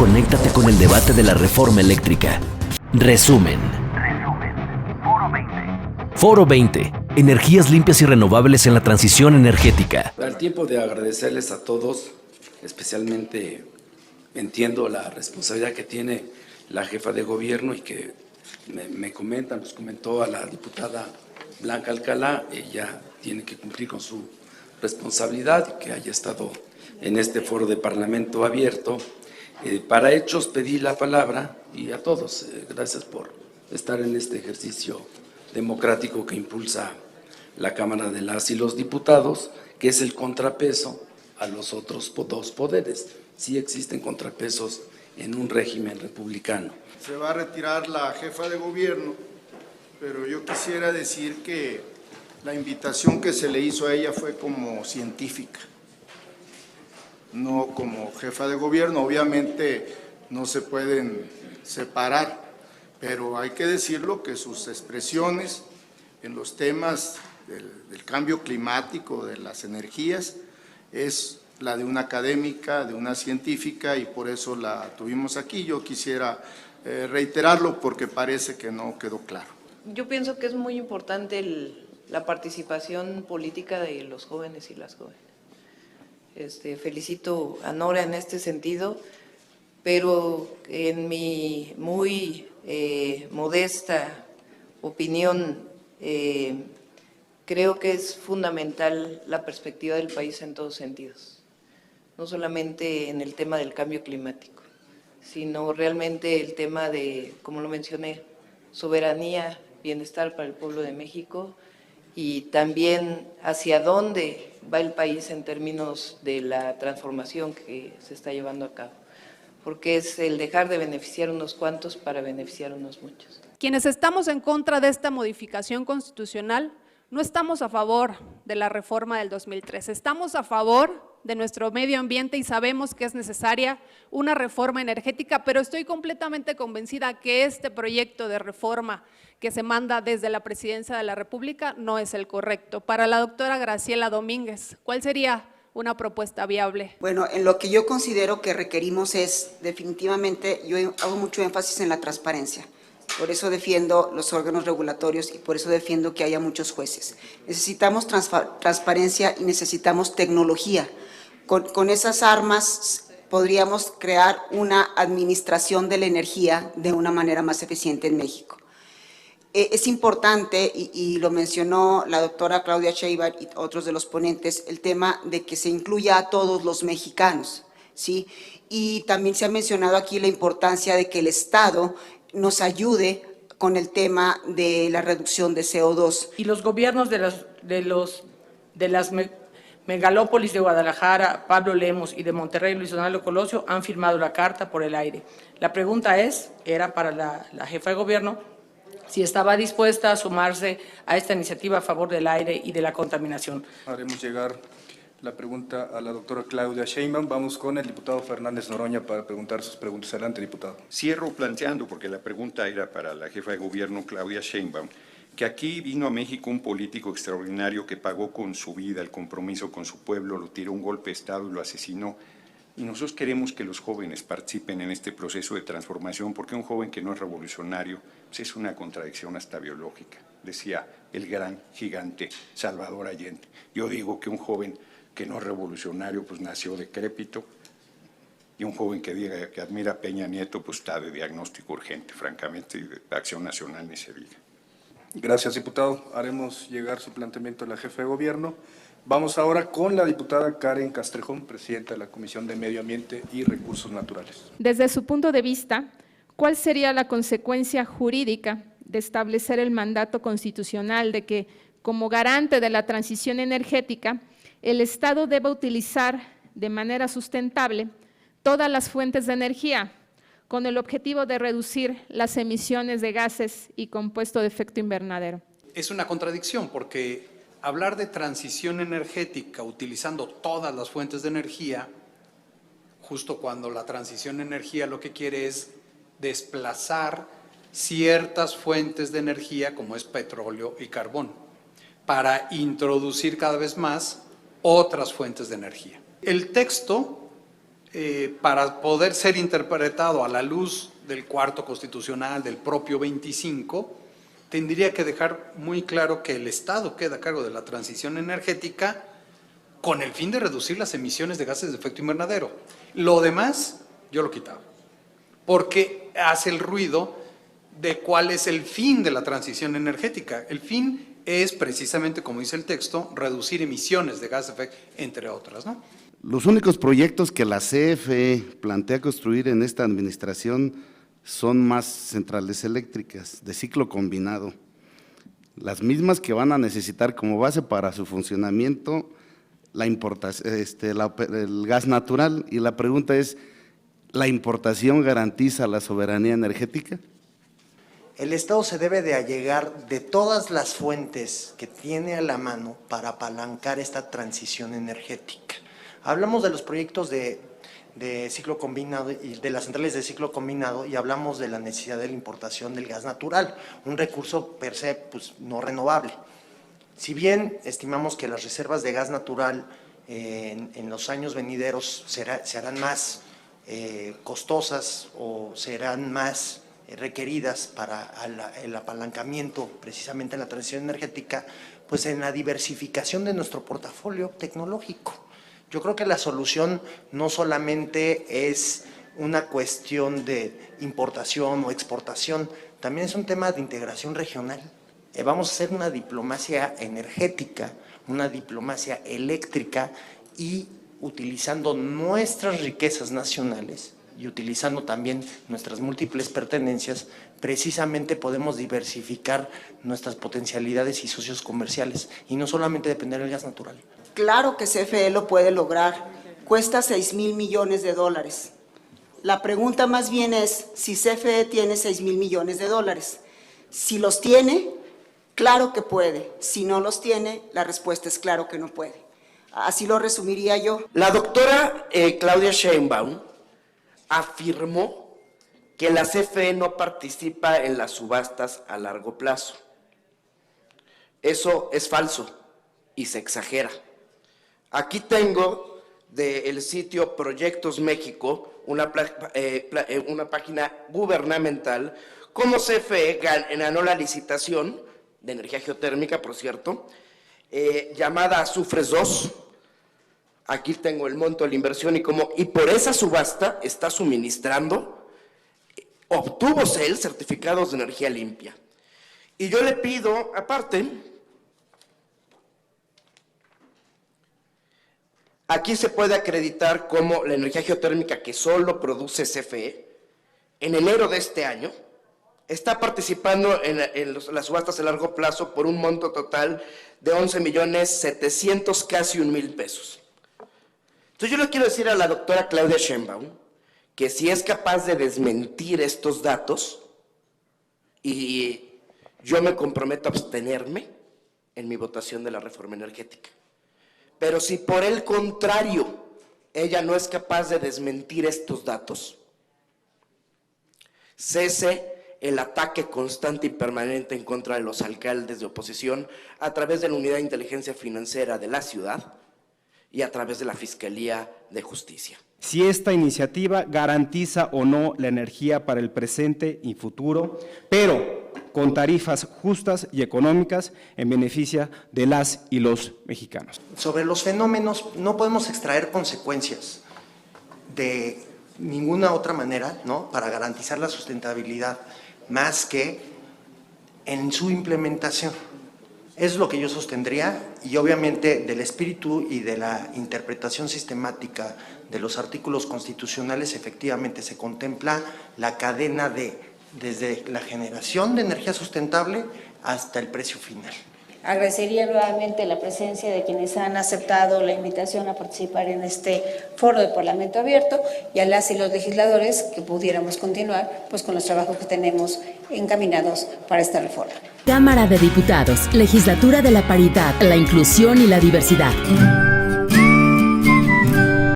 conéctate con el debate de la reforma eléctrica. Resumen. Foro 20. Energías limpias y renovables en la transición energética. Al tiempo de agradecerles a todos, especialmente entiendo la responsabilidad que tiene la jefa de gobierno y que nos comentó a la diputada Blanca Alcalá, ella tiene que cumplir con su responsabilidad y que haya estado en este foro de Parlamento abierto. Para hechos pedí la palabra y a todos, gracias por estar en este ejercicio democrático que impulsa la Cámara de las y los Diputados, que es el contrapeso a los otros dos poderes. Sí existen contrapesos en un régimen republicano. Se va a retirar la jefa de gobierno, pero yo quisiera decir que la invitación que se le hizo a ella fue como científica, no como jefa de gobierno. Obviamente no se pueden separar, pero hay que decirlo que sus expresiones en los temas del cambio climático, de las energías, es la de una académica, de una científica, y por eso la tuvimos aquí. Yo quisiera reiterarlo porque parece que no quedó claro. Yo pienso que es muy importante la participación política de los jóvenes y las jóvenes. Felicito a Nora en este sentido, pero en mi muy modesta opinión, creo que es fundamental la perspectiva del país en todos sentidos, no solamente en el tema del cambio climático, sino realmente el tema de, como lo mencioné, soberanía, bienestar para el pueblo de México y también hacia dónde va el país en términos de la transformación que se está llevando a cabo, porque es el dejar de beneficiar a unos cuantos para beneficiar a unos muchos. Quienes estamos en contra de esta modificación constitucional no estamos a favor de la reforma del 2003, estamos a favor de nuestro medio ambiente y sabemos que es necesaria una reforma energética, pero estoy completamente convencida que este proyecto de reforma que se manda desde la Presidencia de la República no es el correcto. Para la doctora Graciela Domínguez, ¿cuál sería una propuesta viable? Bueno, en lo que yo considero que requerimos es definitivamente, yo hago mucho énfasis en la transparencia. Por eso defiendo los órganos regulatorios y por eso defiendo que haya muchos jueces. Necesitamos transparencia y necesitamos tecnología. Con esas armas podríamos crear una administración de la energía de una manera más eficiente en México. Es importante, y lo mencionó la doctora Claudia Sheinbaum y otros de los ponentes, el tema de que se incluya a todos los mexicanos, ¿sí? Y también se ha mencionado aquí la importancia de que el Estado nos ayude con el tema de la reducción de CO2. Y los gobiernos de las megalópolis de Guadalajara, Pablo Lemos, y de Monterrey, Luis Donaldo Colosio, han firmado la Carta por el Aire. La pregunta era para la jefa de gobierno, si estaba dispuesta a sumarse a esta iniciativa a favor del aire y de la contaminación. Haremos llegar la pregunta a la doctora Claudia Sheinbaum. Vamos con el diputado Fernández Noroña para preguntar sus preguntas. Adelante, diputado. Cierro planteando, porque la pregunta era para la jefa de gobierno, Claudia Sheinbaum, que aquí vino a México un político extraordinario que pagó con su vida el compromiso con su pueblo, lo tiró un golpe de Estado y lo asesinó. Y nosotros queremos que los jóvenes participen en este proceso de transformación, porque un joven que no es revolucionario pues es una contradicción hasta biológica, decía el gran gigante Salvador Allende. Yo digo que un joven que no es revolucionario pues nació decrépito, y un joven que diga que admira a Peña Nieto pues está de diagnóstico urgente, francamente, y de Acción Nacional ni se diga. Gracias, diputado. Haremos llegar su planteamiento a la jefa de gobierno. Vamos ahora con la diputada Karen Castrejón, presidenta de la Comisión de Medio Ambiente y Recursos Naturales. Desde su punto de vista, ¿cuál sería la consecuencia jurídica de establecer el mandato constitucional de que, como garante de la transición energética, el Estado deba utilizar de manera sustentable todas las fuentes de energía, con el objetivo de reducir las emisiones de gases y compuesto de efecto invernadero? Es una contradicción, porque hablar de transición energética utilizando todas las fuentes de energía, justo cuando la transición de energía lo que quiere es desplazar ciertas fuentes de energía, como es petróleo y carbón, para introducir cada vez más otras fuentes de energía. El texto para poder ser interpretado a la luz del cuarto constitucional, del propio 25, tendría que dejar muy claro que el Estado queda a cargo de la transición energética con el fin de reducir las emisiones de gases de efecto invernadero. Lo demás, yo lo quitaba, porque hace el ruido de cuál es el fin de la transición energética. El fin es precisamente, como dice el texto, reducir emisiones de gases de efecto, entre otras, ¿no? Los únicos proyectos que la CFE plantea construir en esta administración son más centrales eléctricas de ciclo combinado, las mismas que van a necesitar como base para su funcionamiento la importación, el gas natural. Y la pregunta es, ¿la importación garantiza la soberanía energética? El Estado se debe de allegar de todas las fuentes que tiene a la mano para apalancar esta transición energética. Hablamos de los proyectos de ciclo combinado y de las centrales de ciclo combinado y hablamos de la necesidad de la importación del gas natural, un recurso per se pues, no renovable. Si bien estimamos que las reservas de gas natural en los años venideros se harán más costosas o serán más requeridas para el apalancamiento precisamente en la transición energética, pues en la diversificación de nuestro portafolio tecnológico. Yo creo que la solución no solamente es una cuestión de importación o exportación, también es un tema de integración regional. Vamos a hacer una diplomacia energética, una diplomacia eléctrica y utilizando nuestras riquezas nacionales y utilizando también nuestras múltiples pertenencias, precisamente podemos diversificar nuestras potencialidades y socios comerciales y no solamente depender del gas natural. Claro que CFE lo puede lograr, cuesta 6,000 millones de dólares. La pregunta más bien es si CFE tiene 6,000 millones de dólares. Si los tiene, claro que puede. Si no los tiene, la respuesta es claro que no puede. Así lo resumiría yo. La doctora Claudia Sheinbaum afirmó que la CFE no participa en las subastas a largo plazo. Eso es falso y se exagera. Aquí tengo del sitio Proyectos México una página gubernamental, cómo CFE ganó la licitación de energía geotérmica, por cierto, llamada Azufres 2. Aquí tengo el monto de la inversión y por esa subasta está suministrando, obtuvo CEL certificados de energía limpia. Y yo le pido, aparte, aquí se puede acreditar cómo la energía geotérmica que solo produce CFE, en enero de este año, está participando en las subastas a largo plazo por un monto total de 11,700,000, casi 1,000 pesos. Entonces yo le quiero decir a la doctora Claudia Sheinbaum que si es capaz de desmentir estos datos, y yo me comprometo a abstenerme en mi votación de la reforma energética. Pero si por el contrario ella no es capaz de desmentir estos datos, cese el ataque constante y permanente en contra de los alcaldes de oposición a través de la Unidad de Inteligencia Financiera de la ciudad y a través de la Fiscalía de Justicia. Si esta iniciativa garantiza o no la energía para el presente y futuro, pero con tarifas justas y económicas en beneficio de las y los mexicanos. Sobre los fenómenos no podemos extraer consecuencias de ninguna otra manera, ¿no?, para garantizar la sustentabilidad, más que en su implementación. Es lo que yo sostendría y obviamente del espíritu y de la interpretación sistemática de los artículos constitucionales efectivamente se contempla la cadena desde la generación de energía sustentable hasta el precio final. Agradecería nuevamente la presencia de quienes han aceptado la invitación a participar en este foro de Parlamento Abierto y a las y los legisladores que pudiéramos continuar pues con los trabajos que tenemos encaminados para esta reforma. Cámara de Diputados, Legislatura de la Paridad, la Inclusión y la Diversidad.